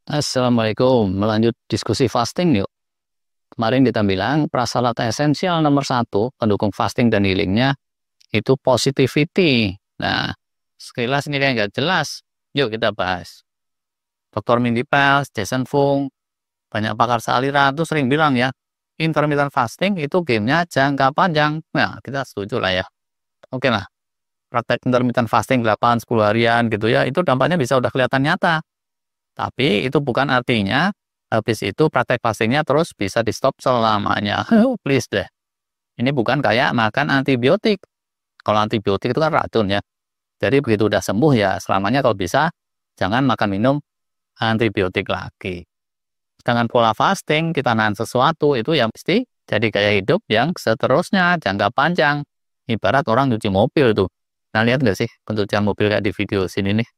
Assalamualaikum, melanjut diskusi fasting yuk. Kemarin kita bilang prasyarat esensial nomor satu pendukung fasting dan healingnya itu positivity. Nah, sekilas ini yang nggak jelas. Yuk kita bahas. Dr. Mindy Pels, Jason Fung, banyak pakar aliran tuh sering bilang ya, intermittent fasting itu gamenya jangka panjang. Nah, kita setuju lah ya. Oke lah, praktek intermittent fasting 8-10 harian gitu ya, itu dampaknya bisa udah kelihatan nyata. Tapi itu bukan artinya habis itu praktek fastingnya terus bisa di-stop selamanya. Please deh. Ini bukan kayak makan antibiotik. Kalau antibiotik itu kan racun ya. Jadi begitu udah sembuh ya selamanya kalau bisa jangan makan minum antibiotik lagi. Dengan pola fasting kita nahan sesuatu itu yang mesti jadi gaya hidup yang seterusnya jangka panjang. Ibarat orang nyuci mobil tuh. Nah lihat nggak sih pencucian mobil kayak di video sini nih?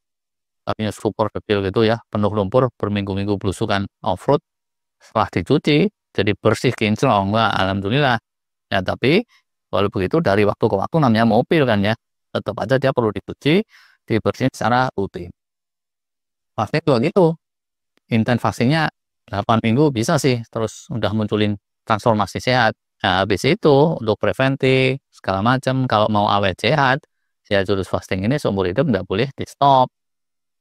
Tapi super debil gitu ya, penuh lumpur, berminggu-minggu belusukan off-road, setelah dicuci, jadi bersih kinclong, wah alhamdulillah. Ya tapi, walau begitu dari waktu ke waktu namanya mobil kan ya, tetap aja dia perlu dicuci, dibersihin secara rutin. Fasting juga gitu, intent fastingnya 8 minggu bisa sih, terus udah munculin transformasi sehat. Nah habis itu, untuk preventif, segala macam, kalau mau awet sehat, ya jurus fasting ini seumur hidup nggak boleh di-stop.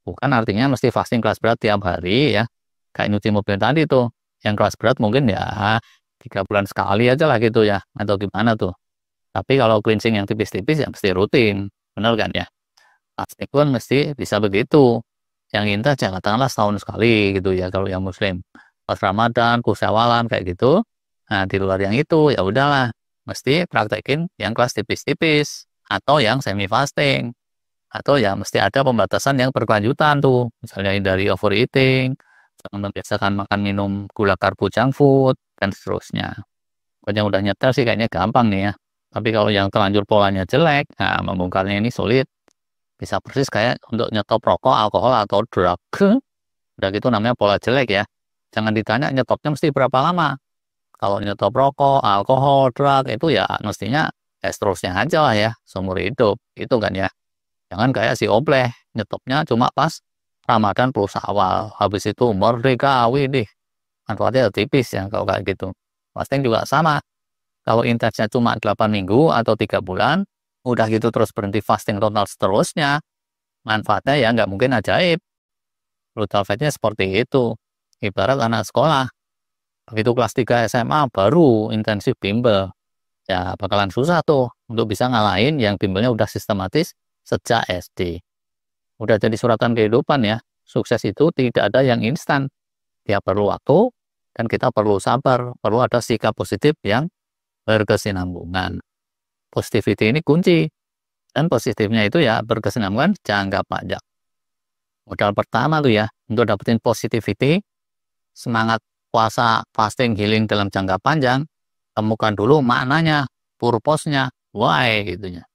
Bukan artinya mesti fasting kelas berat tiap hari ya. Kayak nyuci mobil tadi tuh. Yang kelas berat mungkin ya 3 bulan sekali aja lah gitu ya. Atau gimana tuh. Tapi kalau cleansing yang tipis-tipis ya mesti rutin. Bener kan ya? Fasting pun mesti bisa begitu. Yang indah jangan katakanlah setahun sekali gitu ya kalau yang muslim. Pas Ramadan, kusyawalan kayak gitu. Nah di luar yang itu ya udahlah. Mesti praktekin yang kelas tipis-tipis. Atau yang semi fasting. Atau ya mesti ada pembatasan yang berkelanjutan tuh, misalnya dari overeating, jangan membiasakan makan minum gula karbo junk food, dan seterusnya. Kalau yang udah nyetel sih kayaknya gampang nih ya. Tapi kalau yang terlanjur polanya jelek, nah membongkarnya ini sulit. Bisa persis kayak untuk nyetop rokok, alkohol, atau drug. Udah gitu namanya pola jelek ya. Jangan ditanya nyetopnya mesti berapa lama. Kalau nyetop rokok, alkohol, drug, itu ya mestinya ya seterusnya aja lah ya, seumur hidup. Itu kan ya. Jangan kayak si Obleh, nyetopnya cuma pas Ramadan plus awal. Habis itu merdeka, widih. Manfaatnya tipis ya kalau kayak gitu. Fasting juga sama. Kalau intensnya cuma 8 minggu atau 3 bulan, udah gitu terus berhenti fasting total seterusnya, manfaatnya ya nggak mungkin ajaib. Brutal fatnya seperti itu. Ibarat anak sekolah. Begitu kelas 3 SMA baru intensif bimbel. Ya bakalan susah tuh untuk bisa ngalahin yang bimbelnya udah sistematis sejak SD. Udah jadi suratan kehidupan ya. Sukses itu tidak ada yang instan. Dia perlu waktu dan kita perlu sabar. Perlu ada sikap positif yang berkesinambungan. Positivity ini kunci. Dan positifnya itu ya berkesinambungan jangka panjang. Modal pertama tuh ya, untuk dapetin positivity, semangat puasa, fasting, healing dalam jangka panjang, temukan dulu maknanya, purpose-nya, why gitunya.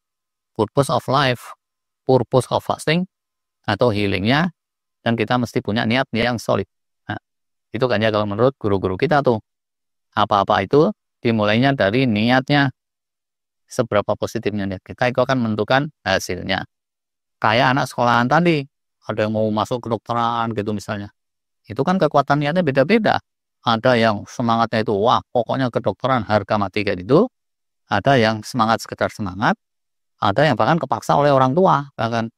Purpose of life, purpose of fasting, atau healingnya, dan kita mesti punya niat yang solid. Nah, itu kan ya kalau menurut guru-guru kita tuh. Apa-apa itu dimulainya dari niatnya. Seberapa positifnya niat kita, itu akan menentukan hasilnya. Kayak anak sekolahan tadi, ada yang mau masuk kedokteran gitu misalnya. Itu kan kekuatan niatnya beda-beda. Ada yang semangatnya itu, wah pokoknya kedokteran harga mati kayak gitu. Ada yang semangat sekedar semangat. Ada yang bahkan kepaksa oleh orang tua. Bahkan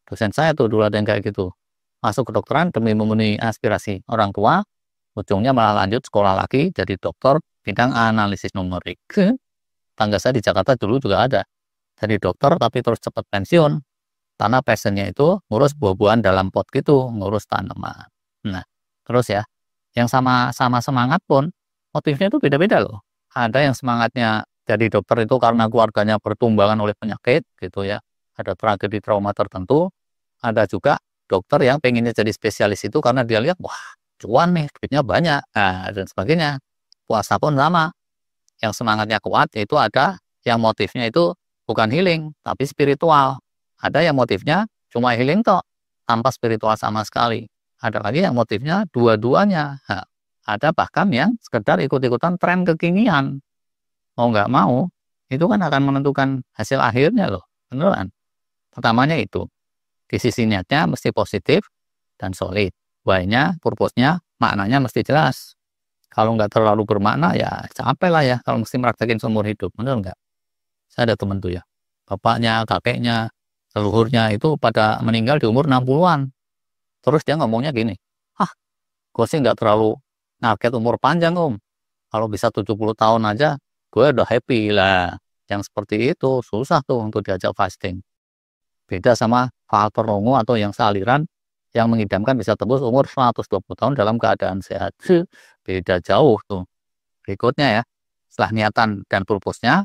dosen saya tuh dulu ada yang kayak gitu. Masuk kedokteran demi memenuhi aspirasi orang tua. Ujungnya malah lanjut sekolah lagi jadi dokter bidang analisis numerik. Tangga saya di Jakarta dulu juga ada. Jadi dokter tapi terus cepat pensiun. Karena passionnya itu ngurus buah-buahan dalam pot gitu. Ngurus tanaman. Nah terus ya. Yang sama semangat pun motifnya itu beda-beda loh. Ada yang semangatnya jadi dokter itu karena keluarganya bertumbangan oleh penyakit gitu ya. Ada tragedi trauma tertentu. Ada juga dokter yang pengennya jadi spesialis itu karena dia lihat, wah cuan nih, duitnya banyak, nah, dan sebagainya. Puasa pun sama. Yang semangatnya kuat, yaitu ada yang motifnya itu bukan healing, tapi spiritual. Ada yang motifnya cuma healing toh, tanpa spiritual sama sekali. Ada lagi yang motifnya dua-duanya. Nah, ada bahkan yang sekedar ikut-ikutan tren kekinian. Mau nggak mau, itu kan akan menentukan hasil akhirnya loh. Beneran. Pertamanya itu, di sisi niatnya mesti positif dan solid. why-nya, purpose-nya, maknanya mesti jelas. Kalau nggak terlalu bermakna ya capek lah ya kalau mesti praktekin seumur hidup, bener nggak? Saya ada temen tuh ya, bapaknya, kakeknya, leluhurnya itu pada meninggal di umur 60-an. Terus dia ngomongnya gini, "Ah, gue sih nggak terlalu target umur panjang om. Kalau bisa 70 tahun aja, gue udah happy lah." Yang seperti itu susah tuh untuk diajak fasting. Beda sama faktor longo atau yang sealiran yang mengidamkan bisa tembus umur 120 tahun dalam keadaan sehat. Beda jauh tuh. Berikutnya ya, setelah niatan dan purpose-nya,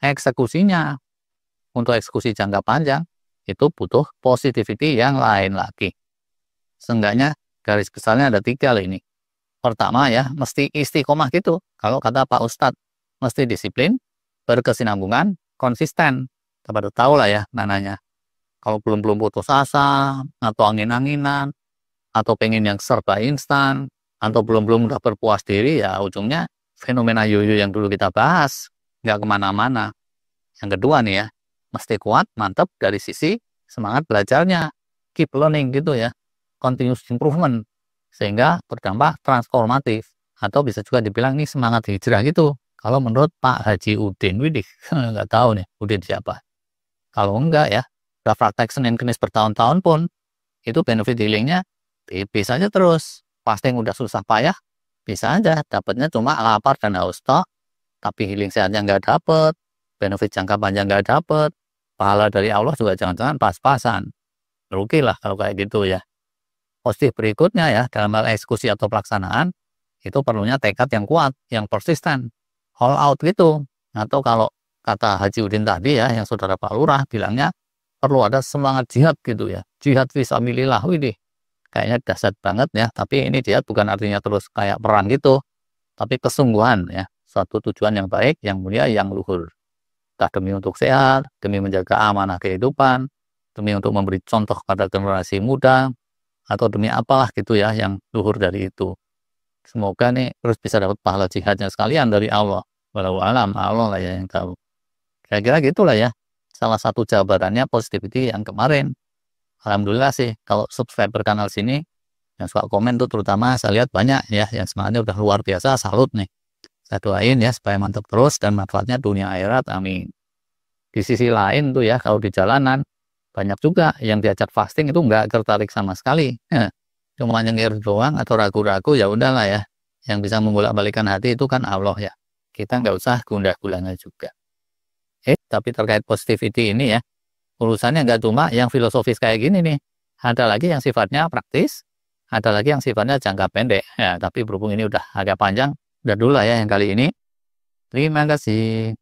eksekusinya. Untuk eksekusi jangka panjang, itu butuh positivity yang lain lagi. Seenggaknya garis besarnya ada 3 loh ini. Pertama ya, mesti istiqomah gitu. Kalau kata Pak Ustadz, mesti disiplin, berkesinambungan, konsisten. Kita baru tahu lah ya mananya. Kalau belum putus asa, atau angin-anginan, atau pengen yang serba instan, atau belum udah berpuas diri, ya ujungnya fenomena yoyo yang dulu kita bahas, nggak kemana-mana. Yang kedua nih ya, mesti kuat, mantep dari sisi semangat belajarnya, keep learning gitu ya, continuous improvement, sehingga berdampak transformatif, atau bisa juga dibilang nih semangat hijrah gitu. Kalau menurut Pak Haji Udin, widih, nggak tahu nih Udin siapa. Kalau enggak ya, udah praktek Senin Kemis bertahun-tahun pun, itu benefit healingnya tipis aja terus. Fasting udah susah payah, bisa aja dapatnya cuma lapar dan haus tok, tapi healing sehatnya nggak dapet, benefit jangka panjang nggak dapet, pahala dari Allah juga jangan-jangan pas-pasan. Rugi lah kalau kayak gitu ya. Positif berikutnya ya, dalam hal eksekusi atau pelaksanaan, itu perlunya tekad yang kuat, yang persisten, all out gitu. Atau kalau kata Haji Udin tadi ya, yang saudara Pak Lurah bilangnya, perlu ada semangat jihad gitu ya. Jihad fisabilillah, widih. Kayaknya dahsyat banget ya, tapi ini jihad bukan artinya terus kayak perang gitu, tapi kesungguhan ya, suatu tujuan yang baik, yang mulia, yang luhur. Entah demi untuk sehat, demi menjaga amanah kehidupan, demi untuk memberi contoh pada generasi muda, atau demi apalah gitu ya, yang luhur dari itu. Semoga nih terus bisa dapat pahala jihadnya sekalian dari Allah. Walau alam, Allah lah ya yang tahu. Kira-kira gitulah ya, salah satu jabarannya positivity yang kemarin. Alhamdulillah sih, kalau subscriber kanal sini, yang suka komen tuh terutama saya lihat banyak ya, yang semangatnya udah luar biasa, salut nih. Saya doain ya supaya mantap terus dan manfaatnya dunia akhirat, amin. Di sisi lain tuh ya, kalau di jalanan, banyak juga yang diajak fasting itu nggak tertarik sama sekali. Cuma nyengir doang atau ragu-ragu, ya udahlah ya. Yang bisa membolak-balikan hati itu kan Allah ya. Kita nggak usah gundah-gulana juga. Tapi terkait positivity ini ya, urusannya nggak cuma yang filosofis kayak gini nih. Ada lagi yang sifatnya praktis, ada lagi yang sifatnya jangka pendek. Ya, tapi berhubung ini udah agak panjang, udah dulu lah ya yang kali ini. Terima kasih.